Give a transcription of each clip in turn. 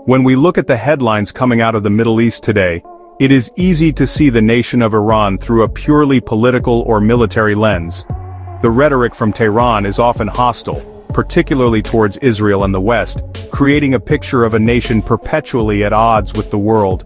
When we look at the headlines coming out of the Middle East today, it is easy to see the nation of Iran through a purely political or military lens. The rhetoric from Tehran is often hostile, particularly towards Israel and the West, creating a picture of a nation perpetually at odds with the world.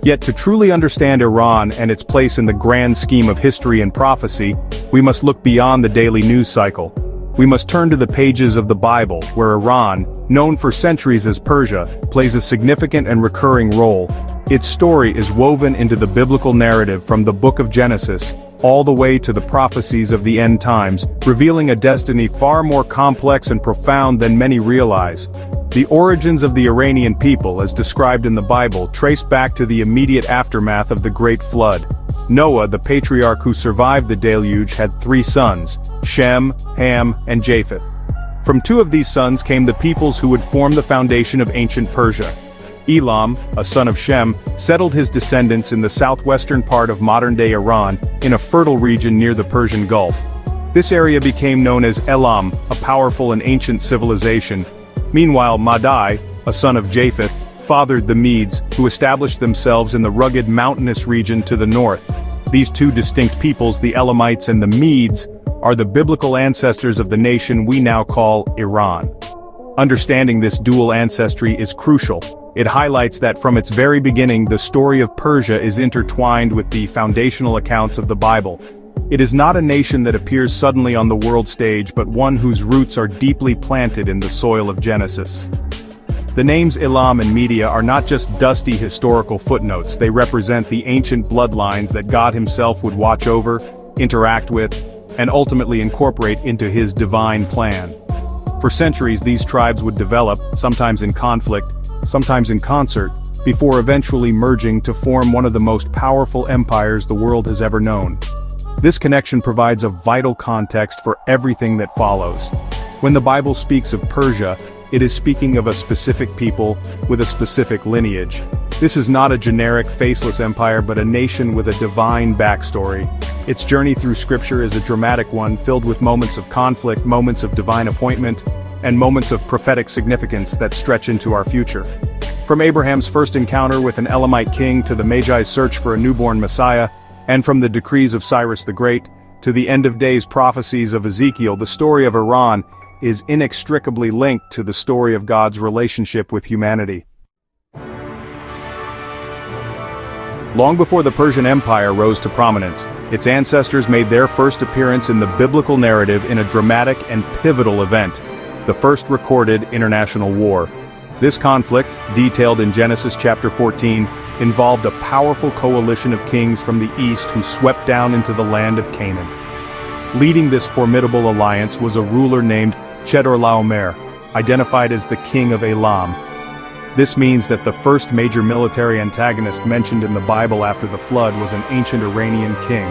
Yet to truly understand Iran and its place in the grand scheme of history and prophecy, we must look beyond the daily news cycle. We must turn to the pages of the Bible, where Iran, known for centuries as Persia, plays a significant and recurring role. Its story is woven into the biblical narrative from the book of Genesis, all the way to the prophecies of the end times, revealing a destiny far more complex and profound than many realize. The origins of the Iranian people, as described in the Bible, trace back to the immediate aftermath of the Great Flood. Noah, the patriarch who survived the deluge, had 3 sons, Shem, Ham, and Japheth. From 2 of these sons came the peoples who would form the foundation of ancient Persia. Elam, a son of Shem, settled his descendants in the southwestern part of modern-day Iran, in a fertile region near the Persian Gulf. This area became known as Elam, a powerful and ancient civilization. Meanwhile, Madai, a son of Japheth, fathered the Medes, who established themselves in the rugged mountainous region to the north. These 2 distinct peoples, the Elamites and the Medes, are the biblical ancestors of the nation we now call Iran. Understanding this dual ancestry is crucial. It highlights that from its very beginning the story of Persia is intertwined with the foundational accounts of the Bible. It is not a nation that appears suddenly on the world stage, but one whose roots are deeply planted in the soil of Genesis. The names Elam and Media are not just dusty historical footnotes, they represent the ancient bloodlines that God himself would watch over, interact with, and ultimately incorporate into his divine plan. For centuries these tribes would develop, sometimes in conflict, sometimes in concert, before eventually merging to form one of the most powerful empires the world has ever known. This connection provides a vital context for everything that follows. When the Bible speaks of Persia, it is speaking of a specific people with a specific lineage. This is not a generic, faceless empire but a nation with a divine backstory. Its journey through scripture is a dramatic one, filled with moments of conflict, moments of divine appointment, and moments of prophetic significance that stretch into our future. From Abraham's first encounter with an Elamite king to the Magi's search for a newborn Messiah, and from the decrees of Cyrus the Great to the end-of-days prophecies of Ezekiel, the story of Iran is inextricably linked to the story of God's relationship with humanity. Long before the Persian Empire rose to prominence, its ancestors made their first appearance in the biblical narrative in a dramatic and pivotal event, the first recorded international war. This conflict, detailed in Genesis chapter 14, involved a powerful coalition of kings from the east who swept down into the land of Canaan. Leading this formidable alliance was a ruler named Chedorlaomer, identified as the king of Elam. This means that the first major military antagonist mentioned in the Bible after the flood was an ancient Iranian king.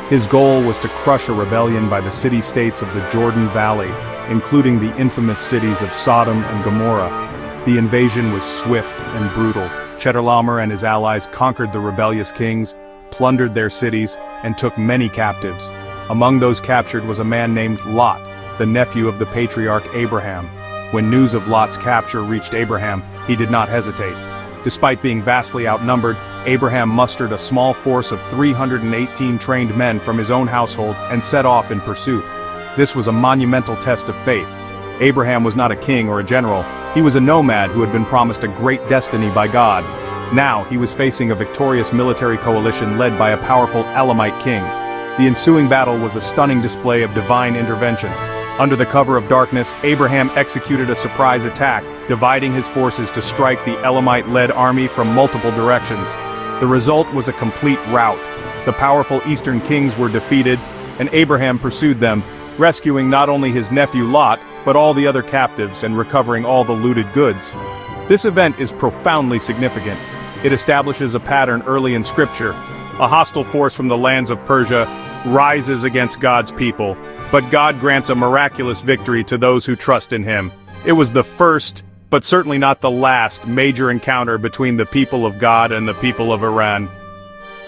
His goal was to crush a rebellion by the city-states of the Jordan Valley, including the infamous cities of Sodom and Gomorrah. The invasion was swift and brutal. Chedorlaomer and his allies conquered the rebellious kings, plundered their cities, and took many captives. Among those captured was a man named Lot, the nephew of the patriarch Abraham. When news of Lot's capture reached Abraham, he did not hesitate. Despite being vastly outnumbered, Abraham mustered a small force of 318 trained men from his own household and set off in pursuit. This was a monumental test of faith. Abraham was not a king or a general. He was a nomad who had been promised a great destiny by God. Now he was facing a victorious military coalition led by a powerful Elamite king. The ensuing battle was a stunning display of divine intervention. Under the cover of darkness, Abraham executed a surprise attack, dividing his forces to strike the Elamite-led army from multiple directions. The result was a complete rout. The powerful eastern kings were defeated, and Abraham pursued them, rescuing not only his nephew Lot, but all the other captives and recovering all the looted goods. This event is profoundly significant. It establishes a pattern early in Scripture. A hostile force from the lands of Persia rises against God's people, but God grants a miraculous victory to those who trust in him. It was the first, but certainly not the last, major encounter between the people of God and the people of Iran.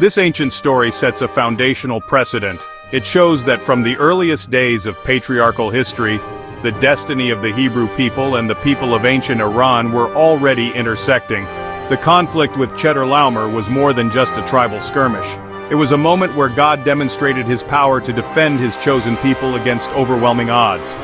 This ancient story sets a foundational precedent. It shows that from the earliest days of patriarchal history, The destiny of the Hebrew people and the people of ancient Iran were already intersecting. The conflict with Chedorlaomer was more than just a tribal skirmish. It was a moment where God demonstrated his power to defend his chosen people against overwhelming odds.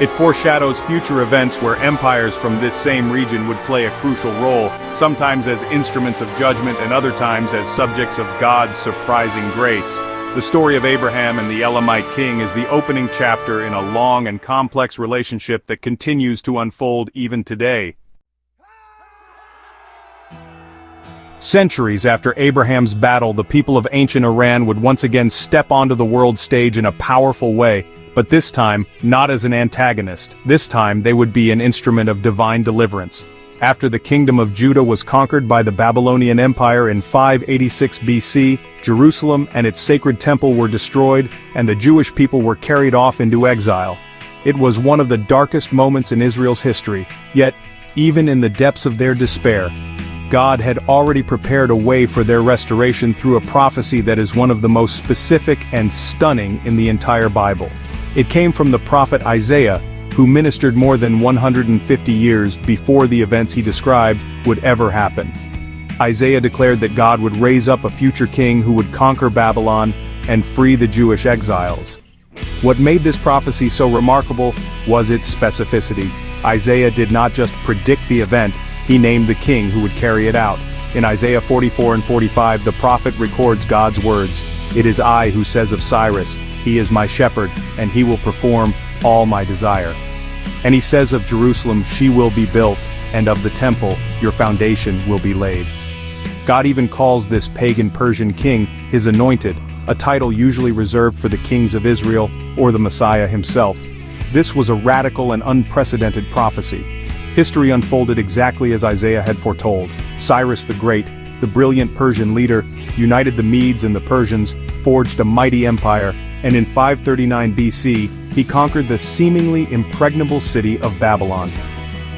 It foreshadows future events where empires from this same region would play a crucial role, sometimes as instruments of judgment and other times as subjects of God's surprising grace. The story of Abraham and the Elamite king is the opening chapter in a long and complex relationship that continues to unfold even today. Centuries after Abraham's battle, the people of ancient Iran would once again step onto the world stage in a powerful way, but this time, not as an antagonist. This time, they would be an instrument of divine deliverance. After the kingdom of Judah was conquered by the Babylonian Empire in 586 BC, Jerusalem and its sacred temple were destroyed, and the Jewish people were carried off into exile. It was one of the darkest moments in Israel's history, yet, even in the depths of their despair, God had already prepared a way for their restoration through a prophecy that is one of the most specific and stunning in the entire Bible. It came from the prophet Isaiah, who ministered more than 150 years before the events he described would ever happen. Isaiah declared that God would raise up a future king who would conquer Babylon and free the Jewish exiles. What made this prophecy so remarkable was its specificity. Isaiah did not just predict the event, he named the king who would carry it out. In Isaiah 44 and 45, the prophet records God's words, "It is I who says of Cyrus, he is my shepherd, and he will perform all my desire." And he says of Jerusalem, she will be built, and of the temple, your foundation will be laid. God even calls this pagan Persian king his anointed, a title usually reserved for the kings of Israel or the Messiah himself. This was a radical and unprecedented prophecy. History unfolded exactly as Isaiah had foretold. Cyrus the Great, the brilliant Persian leader, united the Medes and the Persians, forged a mighty empire, and in 539 BC, he conquered the seemingly impregnable city of Babylon.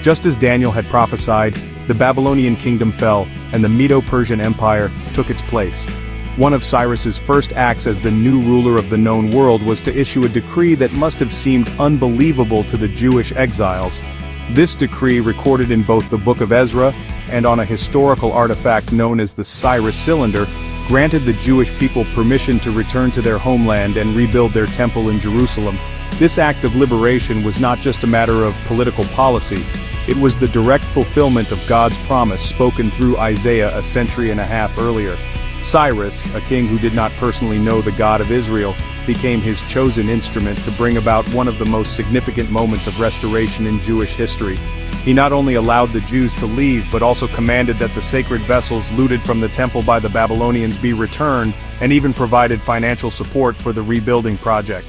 Just as Daniel had prophesied, the Babylonian kingdom fell, and the Medo-Persian Empire took its place. One of Cyrus's first acts as the new ruler of the known world was to issue a decree that must have seemed unbelievable to the Jewish exiles. This decree, recorded in both the Book of Ezra and on a historical artifact known as the Cyrus Cylinder, granted the Jewish people permission to return to their homeland and rebuild their temple in Jerusalem. This act of liberation was not just a matter of political policy, it was the direct fulfillment of God's promise spoken through Isaiah a century and a half earlier. Cyrus, a king who did not personally know the God of Israel, became his chosen instrument to bring about one of the most significant moments of restoration in Jewish history. He not only allowed the Jews to leave but also commanded that the sacred vessels looted from the temple by the Babylonians be returned, and even provided financial support for the rebuilding project.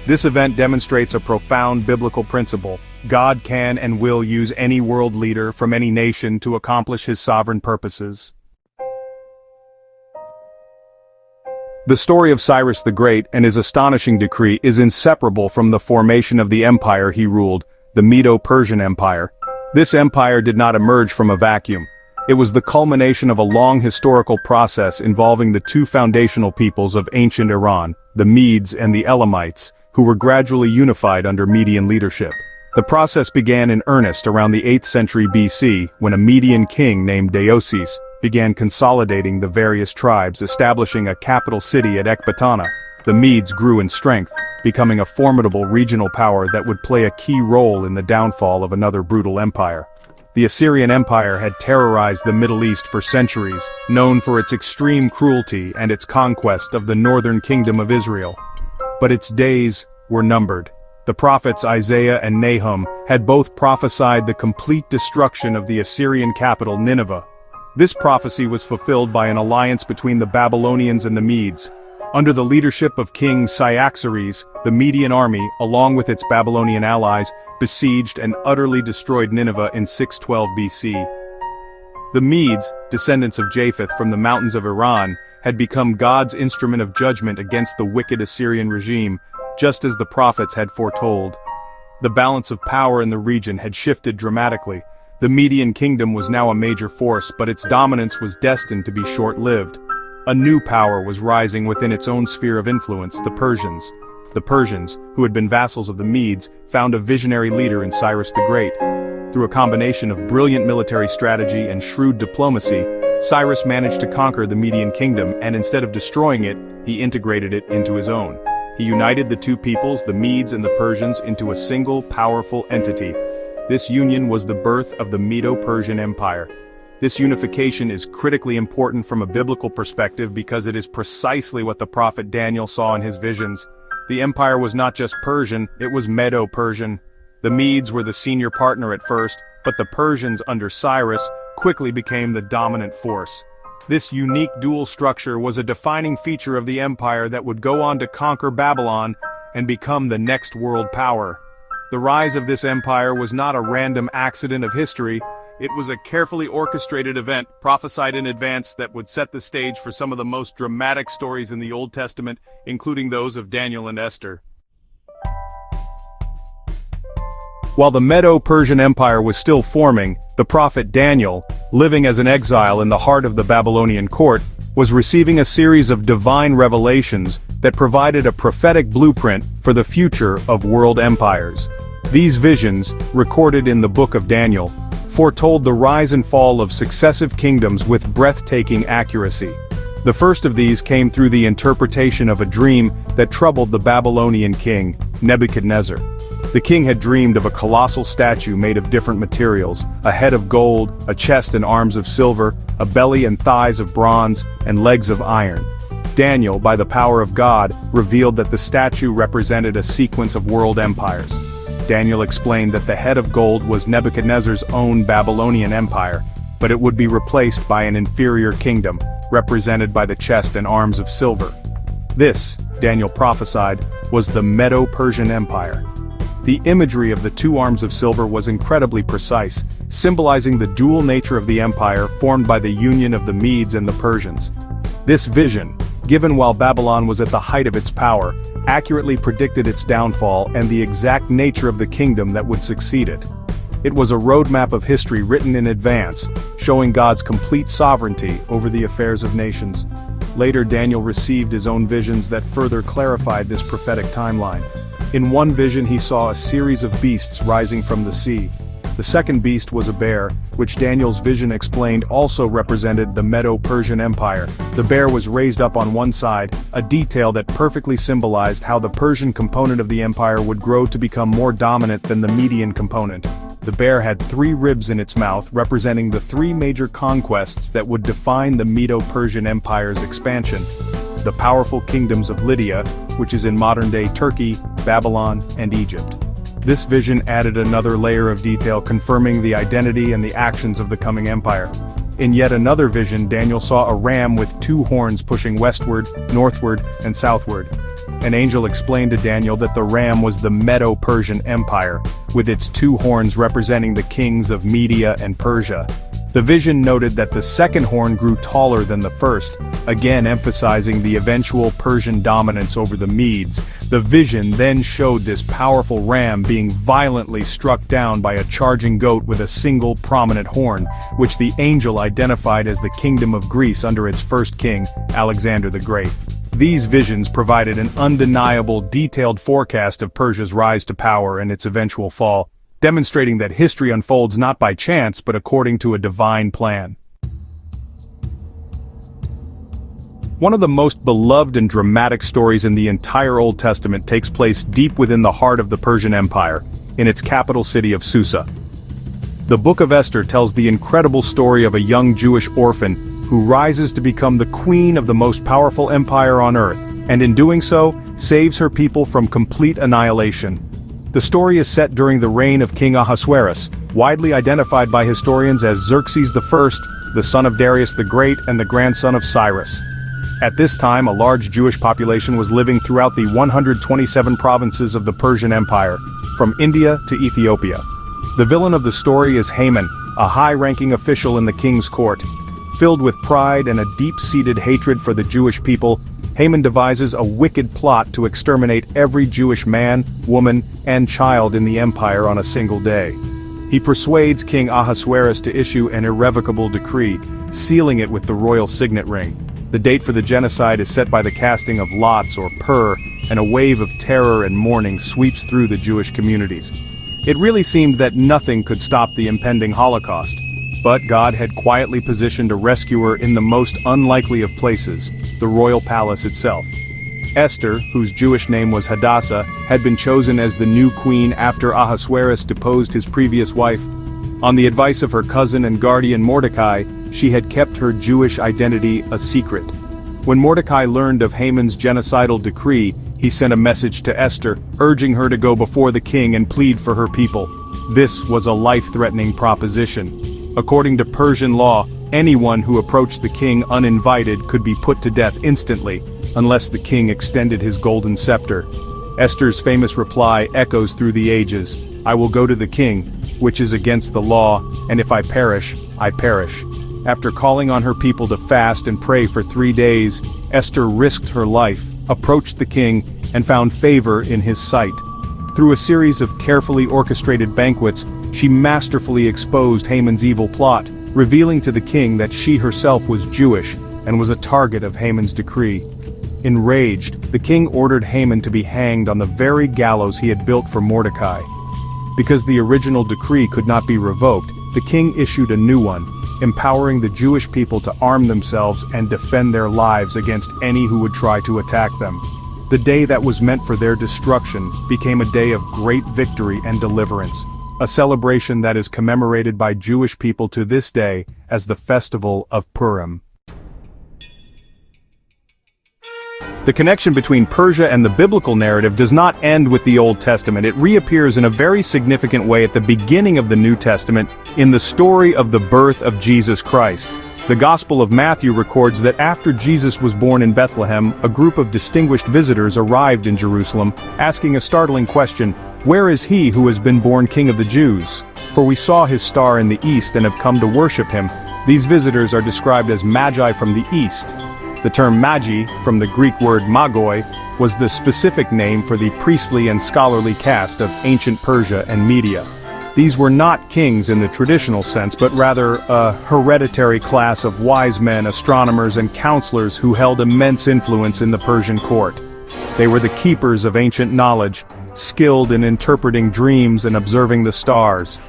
This event demonstrates a profound biblical principle. God can and will use any world leader from any nation to accomplish his sovereign purposes. The story of Cyrus the Great and his astonishing decree is inseparable from the formation of the empire he ruled, the Medo-Persian Empire. This empire did not emerge from a vacuum. It was the culmination of a long historical process involving the two foundational peoples of ancient Iran, the Medes and the Elamites, who were gradually unified under Median leadership. The process began in earnest around the 8th century BC, when a Median king named Deioces began consolidating the various tribes, establishing a capital city at Ecbatana. The Medes grew in strength, becoming a formidable regional power that would play a key role in the downfall of another brutal empire. The Assyrian Empire had terrorized the Middle East for centuries, known for its extreme cruelty and its conquest of the northern kingdom of Israel. But its days were numbered. The prophets Isaiah and Nahum had both prophesied the complete destruction of the Assyrian capital Nineveh. This prophecy was fulfilled by an alliance between the Babylonians and the Medes. Under the leadership of King Cyaxares, the Median army, along with its Babylonian allies, besieged and utterly destroyed Nineveh in 612 BC. The Medes, descendants of Japheth from the mountains of Iran, had become God's instrument of judgment against the wicked Assyrian regime, just as the prophets had foretold. The balance of power in the region had shifted dramatically. The Median kingdom was now a major force, but its dominance was destined to be short-lived. A new power was rising within its own sphere of influence, the Persians. The Persians, who had been vassals of the Medes, found a visionary leader in Cyrus the Great. Through a combination of brilliant military strategy and shrewd diplomacy, Cyrus managed to conquer the Median kingdom, and instead of destroying it, he integrated it into his own. He united the two peoples, the Medes and the Persians, into a single, powerful entity. This union was the birth of the Medo-Persian Empire. This unification is critically important from a biblical perspective because it is precisely what the prophet Daniel saw in his visions. The empire was not just Persian, it was Medo-Persian. The Medes were the senior partner at first, but the Persians under Cyrus quickly became the dominant force. This unique dual structure was a defining feature of the empire that would go on to conquer Babylon and become the next world power. The rise of this empire was not a random accident of history. It was a carefully orchestrated event, prophesied in advance, that would set the stage for some of the most dramatic stories in the Old Testament, including those of Daniel and Esther. While the Medo-Persian Empire was still forming, the prophet Daniel, living as an exile in the heart of the Babylonian court, was receiving a series of divine revelations that provided a prophetic blueprint for the future of world empires. These visions, recorded in the book of Daniel, foretold the rise and fall of successive kingdoms with breathtaking accuracy. The first of these came through the interpretation of a dream that troubled the Babylonian king, Nebuchadnezzar. The king had dreamed of a colossal statue made of different materials, a head of gold, a chest and arms of silver, a belly and thighs of bronze, and legs of iron. Daniel, by the power of God, revealed that the statue represented a sequence of world empires. Daniel explained that the head of gold was Nebuchadnezzar's own Babylonian empire, but it would be replaced by an inferior kingdom, represented by the chest and arms of silver. This, Daniel prophesied, was the Medo-Persian Empire. The imagery of the two arms of silver was incredibly precise, symbolizing the dual nature of the empire formed by the union of the Medes and the Persians. This vision, given while Babylon was at the height of its power, accurately predicted its downfall and the exact nature of the kingdom that would succeed it. It was a roadmap of history written in advance, showing God's complete sovereignty over the affairs of nations. Later, Daniel received his own visions that further clarified this prophetic timeline. In one vision he saw a series of beasts rising from the sea. The second beast was a bear, which Daniel's vision explained also represented the Medo-Persian Empire. The bear was raised up on one side, a detail that perfectly symbolized how the Persian component of the empire would grow to become more dominant than the Median component. The bear had 3 ribs in its mouth, representing the 3 major conquests that would define the Medo-Persian Empire's expansion. The powerful kingdoms of Lydia, which is in modern-day Turkey, Babylon, and Egypt. This vision added another layer of detail confirming the identity and the actions of the coming empire. In yet another vision, Daniel saw a ram with 2 horns pushing westward, northward, and southward. An angel explained to Daniel that the ram was the Medo-Persian Empire, with its 2 horns representing the kings of Media and Persia. The vision noted that the second horn grew taller than the first, again emphasizing the eventual Persian dominance over the Medes. The vision then showed this powerful ram being violently struck down by a charging goat with a single prominent horn, which the angel identified as the kingdom of Greece under its first king, Alexander the Great. These visions provided an undeniable, detailed forecast of Persia's rise to power and its eventual fall, demonstrating that history unfolds not by chance but according to a divine plan. One of the most beloved and dramatic stories in the entire Old Testament takes place deep within the heart of the Persian Empire, in its capital city of Susa. The Book of Esther tells the incredible story of a young Jewish orphan who rises to become the queen of the most powerful empire on earth, and in doing so, saves her people from complete annihilation. The story is set during the reign of King Ahasuerus, widely identified by historians as Xerxes I, the son of Darius the Great and the grandson of Cyrus. At this time, a large Jewish population was living throughout the 127 provinces of the Persian Empire, from India to Ethiopia. The villain of the story is Haman, a high-ranking official in the king's court. Filled with pride and a deep-seated hatred for the Jewish people, Haman devises a wicked plot to exterminate every Jewish man, woman, and child in the empire on a single day. He persuades King Ahasuerus to issue an irrevocable decree, sealing it with the royal signet ring. The date for the genocide is set by the casting of lots or pur, and a wave of terror and mourning sweeps through the Jewish communities. It really seemed that nothing could stop the impending Holocaust. But God had quietly positioned a rescuer in the most unlikely of places, the royal palace itself. Esther, whose Jewish name was Hadassah, had been chosen as the new queen after Ahasuerus deposed his previous wife. On the advice of her cousin and guardian Mordecai, she had kept her Jewish identity a secret. When Mordecai learned of Haman's genocidal decree, he sent a message to Esther, urging her to go before the king and plead for her people. This was a life-threatening proposition. According to Persian law, anyone who approached the king uninvited could be put to death instantly, unless the king extended his golden scepter. Esther's famous reply echoes through the ages, "I will go to the king, which is against the law, and if I perish, I perish." After calling on her people to fast and pray for 3 days, Esther risked her life, approached the king, and found favor in his sight. Through a series of carefully orchestrated banquets, she masterfully exposed Haman's evil plot, revealing to the king that she herself was Jewish and was a target of Haman's decree. Enraged, the king ordered Haman to be hanged on the very gallows he had built for Mordecai. Because the original decree could not be revoked, the king issued a new one, empowering the Jewish people to arm themselves and defend their lives against any who would try to attack them. The day that was meant for their destruction became a day of great victory and deliverance, a celebration that is commemorated by Jewish people to this day as the Festival of Purim. The connection between Persia and the biblical narrative does not end with the Old Testament. It reappears in a very significant way at the beginning of the New Testament, in the story of the birth of Jesus Christ. The Gospel of Matthew records that after Jesus was born in Bethlehem, a group of distinguished visitors arrived in Jerusalem, asking a startling question, "Where is he who has been born King of the Jews? For we saw his star in the east and have come to worship him." These visitors are described as Magi from the east. The term Magi, from the Greek word magoi, was the specific name for the priestly and scholarly caste of ancient Persia and Media. These were not kings in the traditional sense, but rather a hereditary class of wise men, astronomers, and counselors who held immense influence in the Persian court. They were the keepers of ancient knowledge, skilled in interpreting dreams and observing the stars.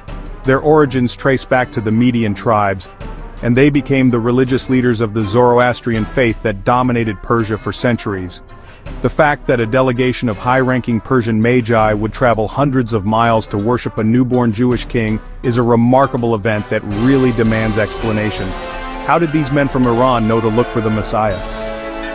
Their origins trace back to the Median tribes, and they became the religious leaders of the Zoroastrian faith that dominated Persia for centuries. The fact that a delegation of high-ranking Persian magi would travel hundreds of miles to worship a newborn Jewish king is a remarkable event that really demands explanation. How did these men from Iran know to look for the Messiah?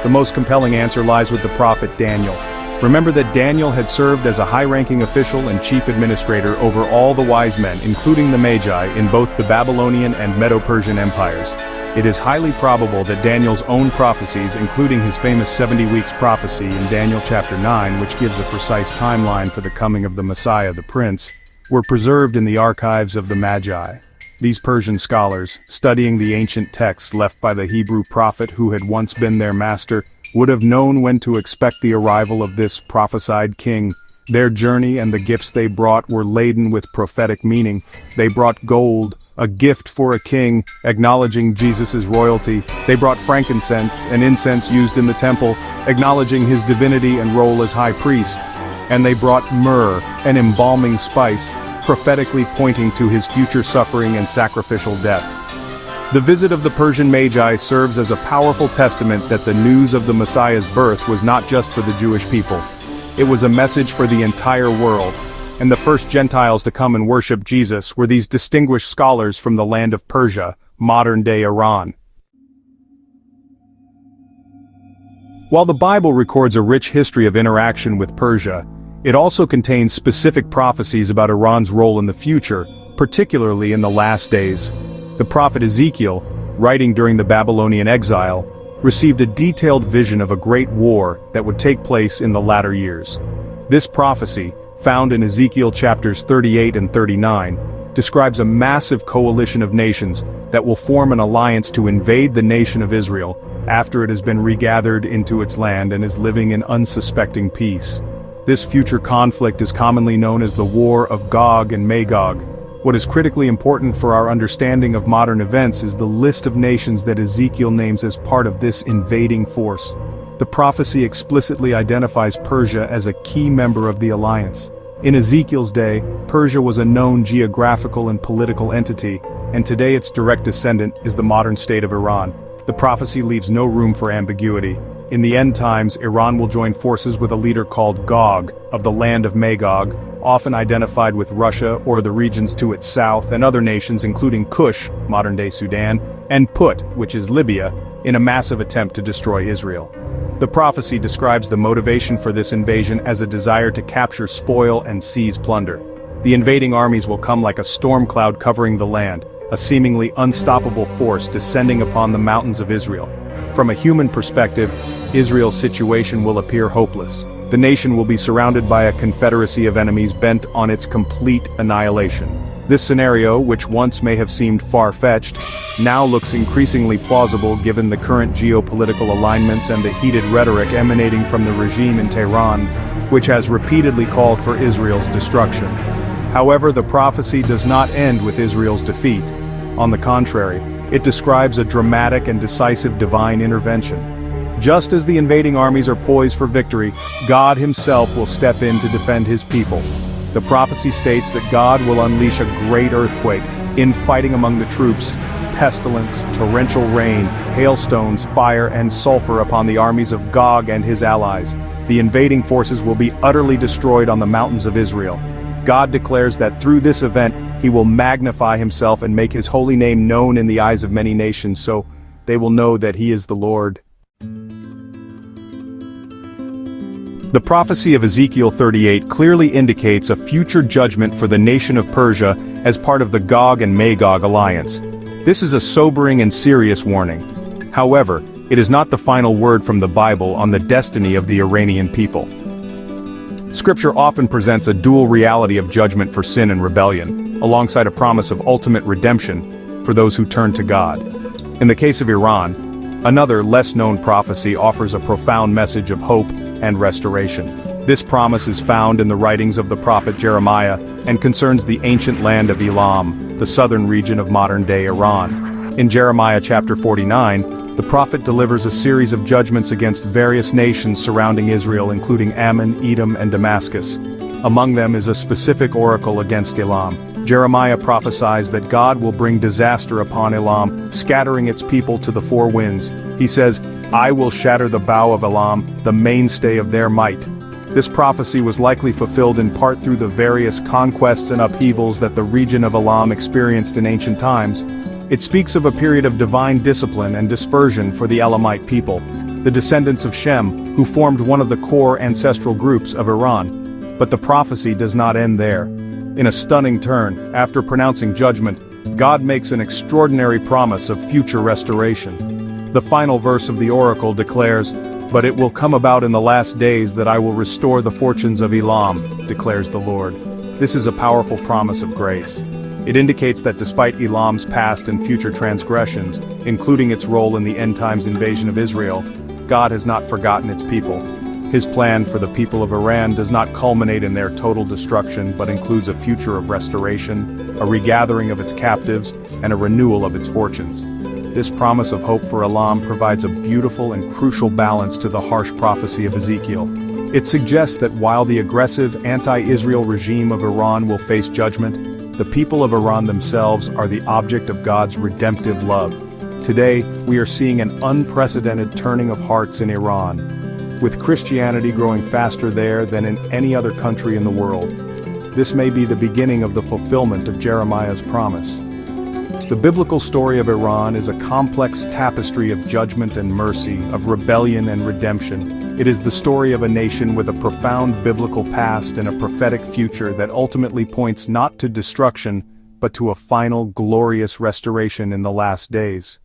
The most compelling answer lies with the prophet Daniel. Remember that Daniel had served as a high-ranking official and chief administrator over all the wise men, including the Magi, in both the Babylonian and Medo-Persian empires. It is highly probable that Daniel's own prophecies, including his famous 70 weeks prophecy in Daniel chapter 9, which gives a precise timeline for the coming of the Messiah, the Prince, were preserved in the archives of the Magi. These Persian scholars, studying the ancient texts left by the Hebrew prophet who had once been their master, would have known when to expect the arrival of this prophesied king. Their journey and the gifts they brought were laden with prophetic meaning. They brought gold, a gift for a king, acknowledging Jesus' royalty. They brought frankincense, an incense used in the temple, acknowledging his divinity and role as high priest. And they brought myrrh, an embalming spice, prophetically pointing to his future suffering and sacrificial death. The visit of the Persian Magi serves as a powerful testament that the news of the Messiah's birth was not just for the Jewish people. It was a message for the entire world. And the first Gentiles to come and worship Jesus were these distinguished scholars from the land of Persia, modern-day Iran. While the Bible records a rich history of interaction with Persia, it also contains specific prophecies about Iran's role in the future, particularly in the last days. The prophet Ezekiel, writing during the Babylonian exile, received a detailed vision of a great war that would take place in the latter years. This prophecy, found in Ezekiel chapters 38 and 39, describes a massive coalition of nations that will form an alliance to invade the nation of Israel after it has been regathered into its land and is living in unsuspecting peace. This future conflict is commonly known as the War of Gog and Magog. What is critically important for our understanding of modern events is the list of nations that Ezekiel names as part of this invading force. The prophecy explicitly identifies Persia as a key member of the alliance. In Ezekiel's day, Persia was a known geographical and political entity, and today its direct descendant is the modern state of Iran. The prophecy leaves no room for ambiguity. In the end times, Iran will join forces with a leader called Gog, of the land of Magog, often identified with Russia or the regions to its south, and other nations including Kush, modern-day Sudan, and Put, which is Libya, in a massive attempt to destroy Israel. The prophecy describes the motivation for this invasion as a desire to capture spoil and seize plunder. The invading armies will come like a storm cloud covering the land, a seemingly unstoppable force descending upon the mountains of Israel. From a human perspective, Israel's situation will appear hopeless. The nation will be surrounded by a confederacy of enemies bent on its complete annihilation. This scenario, which once may have seemed far-fetched, now looks increasingly plausible given the current geopolitical alignments and the heated rhetoric emanating from the regime in Tehran, which has repeatedly called for Israel's destruction. However, the prophecy does not end with Israel's defeat. On the contrary, it describes a dramatic and decisive divine intervention. Just as the invading armies are poised for victory, God himself will step in to defend his people. The prophecy states that God will unleash a great earthquake, infighting among the troops, pestilence, torrential rain, hailstones, fire, and sulfur upon the armies of Gog and his allies. The invading forces will be utterly destroyed on the mountains of Israel. God declares that through this event, he will magnify himself and make his holy name known in the eyes of many nations, so they will know that he is the Lord. The prophecy of Ezekiel 38 clearly indicates a future judgment for the nation of Persia as part of the Gog and Magog alliance. This is a sobering and serious warning. However, it is not the final word from the Bible on the destiny of the Iranian people. Scripture often presents a dual reality of judgment for sin and rebellion, alongside a promise of ultimate redemption for those who turn to God. In the case of Iran, another less-known prophecy offers a profound message of hope and restoration. This promise is found in the writings of the prophet Jeremiah and concerns the ancient land of Elam, the southern region of modern-day Iran. In Jeremiah chapter 49, the prophet delivers a series of judgments against various nations surrounding Israel, including Ammon, Edom, and Damascus. Among them is a specific oracle against Elam. Jeremiah prophesies that God will bring disaster upon Elam, scattering its people to the four winds. He says, "I will shatter the bow of Elam, the mainstay of their might." This prophecy was likely fulfilled in part through the various conquests and upheavals that the region of Elam experienced in ancient times. It speaks of a period of divine discipline and dispersion for the Elamite people, the descendants of Shem, who formed one of the core ancestral groups of Iran. But the prophecy does not end there. In a stunning turn, after pronouncing judgment, God makes an extraordinary promise of future restoration. The final verse of the oracle declares, "But it will come about in the last days that I will restore the fortunes of Elam, declares the Lord." This is a powerful promise of grace. It indicates that despite Elam's past and future transgressions, including its role in the end-times invasion of Israel, God has not forgotten its people. His plan for the people of Iran does not culminate in their total destruction, but includes a future of restoration, a regathering of its captives, and a renewal of its fortunes. This promise of hope for Elam provides a beautiful and crucial balance to the harsh prophecy of Ezekiel. It suggests that while the aggressive, anti-Israel regime of Iran will face judgment, the people of Iran themselves are the object of God's redemptive love. Today, we are seeing an unprecedented turning of hearts in Iran, with Christianity growing faster there than in any other country in the world. This may be the beginning of the fulfillment of Jeremiah's promise. The biblical story of Iran is a complex tapestry of judgment and mercy, of rebellion and redemption. It is the story of a nation with a profound biblical past and a prophetic future that ultimately points not to destruction, but to a final glorious restoration in the last days.